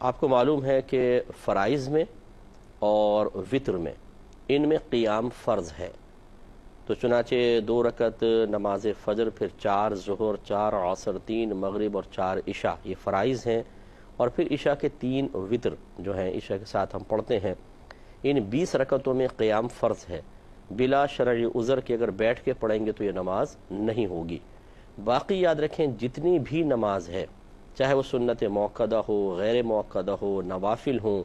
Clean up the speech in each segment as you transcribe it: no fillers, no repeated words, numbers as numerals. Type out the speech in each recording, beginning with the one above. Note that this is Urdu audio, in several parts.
آپ کو معلوم ہے کہ فرائض میں اور وطر میں ان میں قیام فرض ہے، تو چنانچہ 2 رکعت نماز فجر، پھر 4 ظہر، 4 عصر، 3 مغرب اور 4 عشاء، یہ فرائض ہیں، اور پھر عشاء کے 3 وطر جو ہیں عشاء کے ساتھ ہم پڑھتے ہیں، ان 20 رکعتوں میں قیام فرض ہے بلا شرعی عذر کہ اگر بیٹھ کے پڑھیں گے تو یہ نماز نہیں ہوگی۔ باقی یاد رکھیں جتنی بھی نماز ہے، چاہے وہ سنت موقدہ ہو، غیر موقدہ ہو، نوافل ہوں،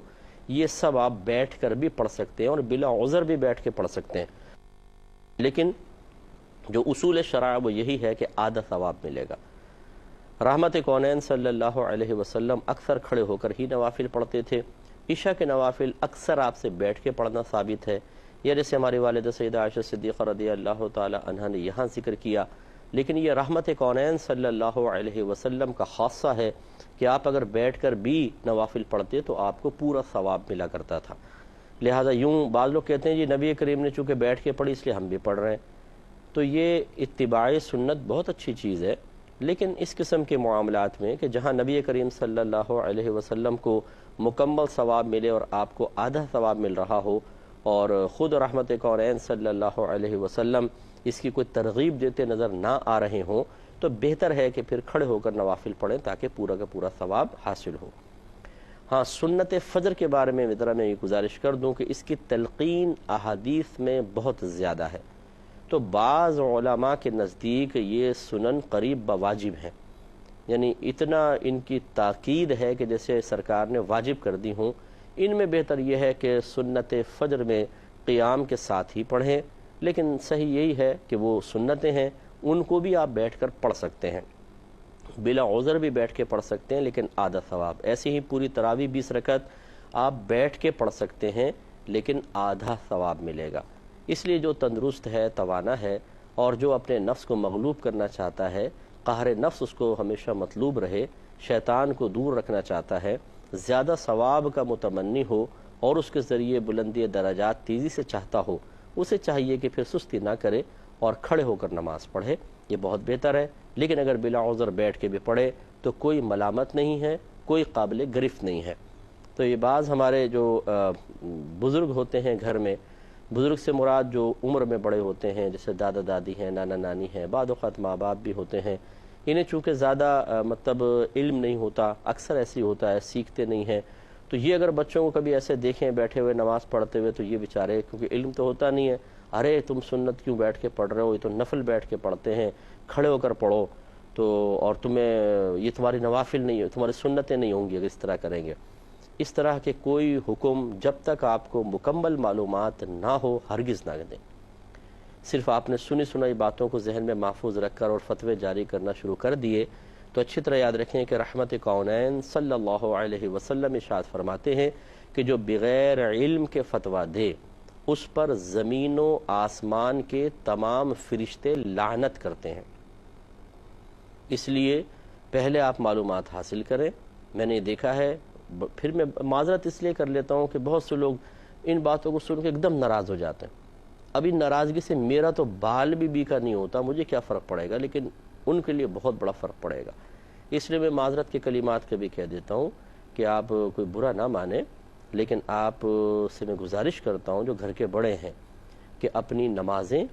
یہ سب آپ بیٹھ کر بھی پڑھ سکتے ہیں اور بلا عذر بھی بیٹھ کے پڑھ سکتے ہیں، لیکن جو اصول شرع وہ یہی ہے کہ آدھا ثواب ملے گا۔ رحمت کونین صلی اللہ علیہ وسلم اکثر کھڑے ہو کر ہی نوافل پڑھتے تھے، عشاء کے نوافل اکثر آپ سے بیٹھ کے پڑھنا ثابت ہے، یا جیسے ہماری والدہ سیدہ عائشہ صدیقہ رضی اللہ تعالی عنہا نے یہاں ذکر کیا، لیکن یہ رحمت کونین صلی اللہ علیہ وسلم کا خاصہ ہے کہ آپ اگر بیٹھ کر بھی نوافل پڑھتے تو آپ کو پورا ثواب ملا کرتا تھا۔ لہٰذا یوں بعض لوگ کہتے ہیں جی نبی کریم نے چونکہ بیٹھ کے پڑھی اس لیے ہم بھی پڑھ رہے ہیں، تو یہ اتباع سنت بہت اچھی چیز ہے، لیکن اس قسم کے معاملات میں کہ جہاں نبی کریم صلی اللہ علیہ وسلم کو مکمل ثواب ملے اور آپ کو آدھا ثواب مل رہا ہو، اور خود رحمت کونین صلی اللہ علیہ وسلم اس کی کوئی ترغیب دیتے نظر نہ آ رہے ہوں، تو بہتر ہے کہ پھر کھڑے ہو کر نوافل پڑھیں تاکہ پورا کا پورا ثواب حاصل ہو۔ ہاں، سنت فجر کے بارے میں میں یہ گزارش کر دوں کہ اس کی تلقین احادیث میں بہت زیادہ ہے، تو بعض علماء کے نزدیک یہ سنن قریب بواجب ہیں، یعنی اتنا ان کی تاکید ہے کہ جیسے سرکار نے واجب کر دی ہوں۔ ان میں بہتر یہ ہے کہ سنت فجر میں قیام کے ساتھ ہی پڑھیں، لیکن صحیح یہی ہے کہ وہ سنتیں ہیں ان کو بھی آپ بیٹھ کر پڑھ سکتے ہیں، بلا عذر بھی بیٹھ کے پڑھ سکتے ہیں لیکن آدھا ثواب۔ ایسے ہی پوری تراویح 20 رکعت آپ بیٹھ کے پڑھ سکتے ہیں لیکن آدھا ثواب ملے گا۔ اس لیے جو تندرست ہے، توانا ہے، اور جو اپنے نفس کو مغلوب کرنا چاہتا ہے، قہر نفس اس کو ہمیشہ مطلوب رہے، شیطان کو دور رکھنا چاہتا ہے، زیادہ ثواب کا متمنی ہو اور اس کے ذریعے بلندی درجات تیزی سے چاہتا ہو، اسے چاہیے کہ پھر سستی نہ کرے اور کھڑے ہو کر نماز پڑھے، یہ بہت بہتر ہے۔ لیکن اگر بلا عذر بیٹھ کے بھی پڑھے تو کوئی ملامت نہیں ہے، کوئی قابل گرفت نہیں ہے۔ تو یہ بعض ہمارے جو بزرگ ہوتے ہیں گھر میں، بزرگ سے مراد جو عمر میں بڑے ہوتے ہیں، جیسے دادا دادی ہیں، نانا نانی ہیں، بعض اوقات ماں باپ بھی ہوتے ہیں، انہیں چونکہ زیادہ مطلب علم نہیں ہوتا، اکثر ایسی ہوتا ہے، سیکھتے نہیں ہیں، تو یہ اگر بچوں کو کبھی ایسے دیکھیں بیٹھے ہوئے نماز پڑھتے ہوئے تو یہ بیچارے، کیونکہ علم تو ہوتا نہیں ہے، ارے تم سنت کیوں بیٹھ کے پڑھ رہے ہو، یہ تو نفل بیٹھ کے پڑھتے ہیں، کھڑے ہو کر پڑھو، تو اور تمہیں یہ تمہاری نوافل نہیں ہے، تمہاری سنتیں نہیں ہوں گی اگر اس طرح کریں گے۔ اس طرح کے کوئی حکم جب تک آپ کو مکمل معلومات نہ ہو ہرگز نہ دیں۔ صرف آپ نے سنی سنائی باتوں کو ذہن میں محفوظ رکھ کر اور فتوے جاری کرنا شروع کر دیے تو اچھی طرح یاد رکھیں کہ رحمت کونین صلی اللہ علیہ وسلم ارشاد فرماتے ہیں کہ جو بغیر علم کے فتویٰ دے اس پر زمین و آسمان کے تمام فرشتے لعنت کرتے ہیں۔ اس لیے پہلے آپ معلومات حاصل کریں۔ میں نے دیکھا ہے، پھر میں معذرت اس لیے کر لیتا ہوں کہ بہت سے لوگ ان باتوں کو سن کے ایک دم ناراض ہو جاتے ہیں۔ ابھی ناراضگی سے میرا تو بال بھی بیکا نہیں ہوتا، مجھے کیا فرق پڑے گا، لیکن ان کے لیے بہت بڑا فرق پڑے گا۔ اس لیے میں معذرت کے کلمات کبھی کہہ دیتا ہوں کہ آپ کوئی برا نہ مانیں، لیکن آپ سے میں گزارش کرتا ہوں جو گھر کے بڑے ہیں کہ اپنی نمازیں،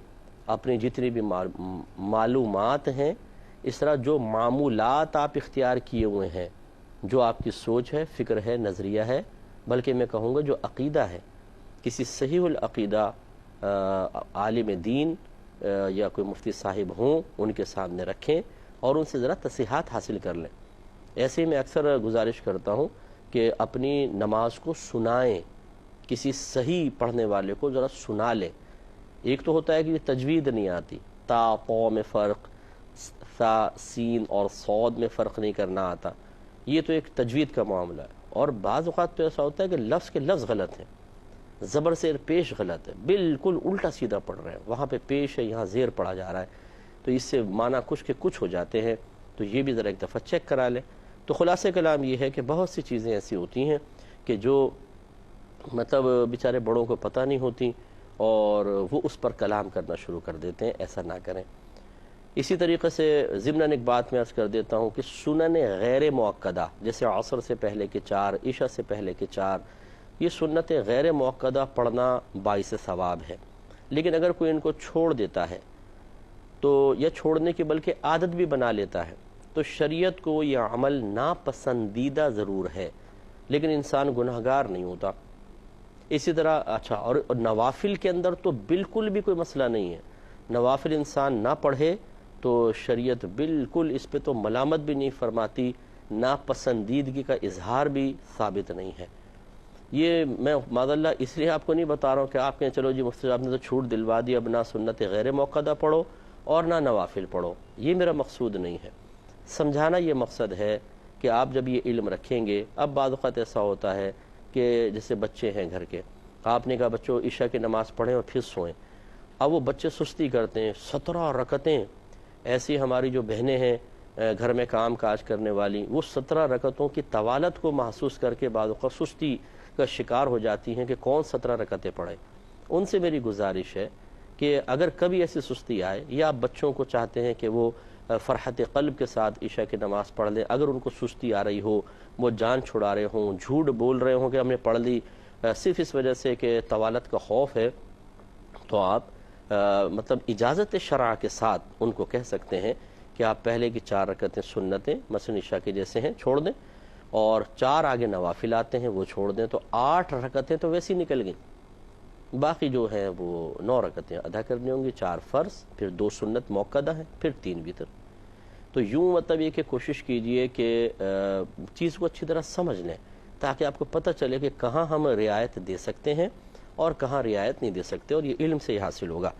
اپنی جتنی بھی معلومات ہیں، اس طرح جو معمولات آپ اختیار کیے ہوئے ہیں، جو آپ کی سوچ ہے، فکر ہے، نظریہ ہے، بلکہ میں کہوں گا جو عقیدہ ہے، کسی صحیح العقیدہ عالم دین یا کوئی مفتی صاحب ہوں ان کے سامنے رکھیں اور ان سے ذرا تصحیحات حاصل کر لیں۔ ایسے میں اکثر گزارش کرتا ہوں کہ اپنی نماز کو سنائیں، کسی صحیح پڑھنے والے کو ذرا سنا لیں۔ ایک تو ہوتا ہے کہ تجوید نہیں آتی، تا قو میں فرق، سا سین اور صاد میں فرق نہیں کرنا آتا، یہ تو ایک تجوید کا معاملہ ہے۔ اور بعض اوقات تو ایسا ہوتا ہے کہ لفظ کے لفظ غلط ہیں، زبر سے پیش غلط ہے، بالکل الٹا سیدھا پڑھ رہے ہیں، وہاں پہ پیش ہے، یہاں زیر پڑھا جا رہا ہے، تو اس سے معنی کچھ کے کچھ ہو جاتے ہیں، تو یہ بھی ذرا ایک دفعہ چیک کرا لیں۔ تو خلاصہ کلام یہ ہے کہ بہت سی چیزیں ایسی ہوتی ہیں کہ جو مطلب بیچارے بڑوں کو پتہ نہیں ہوتی اور وہ اس پر کلام کرنا شروع کر دیتے ہیں، ایسا نہ کریں۔ اسی طریقے سے ضمناً ایک بات میں عرض کر دیتا ہوں کہ سنن غیر مؤکدہ جیسے عصر سے پہلے کے 4، عشاء سے پہلے کے 4، یہ سنت غیر مؤکدہ پڑھنا باعث ثواب ہے، لیکن اگر کوئی ان کو چھوڑ دیتا ہے تو یا چھوڑنے کی بلکہ عادت بھی بنا لیتا ہے تو شریعت کو یہ عمل ناپسندیدہ ضرور ہے، لیکن انسان گناہگار نہیں ہوتا۔ اسی طرح اچھا، اور نوافل کے اندر تو بالکل بھی کوئی مسئلہ نہیں ہے، نوافل انسان نہ پڑھے تو شریعت بالکل اس پہ تو ملامت بھی نہیں فرماتی، ناپسندیدگی کا اظہار بھی ثابت نہیں ہے۔ یہ میں معذاللہ اس لیے آپ کو نہیں بتا رہا ہوں کہ آپ کہیں چلو جی مفتی صاحب نے تو چھوٹ دلوا دی، اب نہ سنت غیر موقدہ پڑھو اور نہ نوافل پڑھو، یہ میرا مقصود نہیں ہے۔ سمجھانا یہ مقصد ہے کہ آپ جب یہ علم رکھیں گے، اب بعض اوقات ایسا ہوتا ہے کہ جیسے بچے ہیں گھر کے، آپ نے کہا بچوں عشاء کی نماز پڑھیں اور پھر سوئیں، اب وہ بچے سستی کرتے ہیں، 17 رکعتیں، ایسی ہماری جو بہنیں ہیں گھر میں کام کاج کرنے والی، وہ 17 رکعتوں کی طوالت کو محسوس کر کے بعض اوقات سستی کا شکار ہو جاتی ہیں کہ کون 17 رکعتیں پڑھے۔ ان سے میری گزارش ہے کہ اگر کبھی ایسی سستی آئے یا آپ بچوں کو چاہتے ہیں کہ وہ فرحت قلب کے ساتھ عشاء کی نماز پڑھ لیں، اگر ان کو سستی آ رہی ہو، وہ جان چھڑا رہے ہوں، جھوٹ بول رہے ہوں کہ ہم نے پڑھ لی صرف اس وجہ سے کہ طوالت کا خوف ہے، تو آپ مطلب اجازت شرع کے ساتھ ان کو کہہ سکتے ہیں کہ آپ پہلے کی 4 رکعتیں سنتیں مثلا عشاء کے جیسے ہیں چھوڑ دیں، اور 4 آگے نوافل آتے ہیں وہ چھوڑ دیں، تو 8 رکعتیں تو ویسی نکل گئیں، باقی جو ہیں وہ 9 رکعتیں ادا کرنی ہوں گی، 4 فرض، پھر 2 سنت موقدہ ہیں، پھر 3 وتر۔ تو یوں مطلب یہ کہ کوشش کیجئے کہ چیز کو اچھی طرح سمجھ لیں تاکہ آپ کو پتہ چلے کہ کہاں ہم رعایت دے سکتے ہیں اور کہاں رعایت نہیں دے سکتے، اور یہ علم سے ہی حاصل ہوگا۔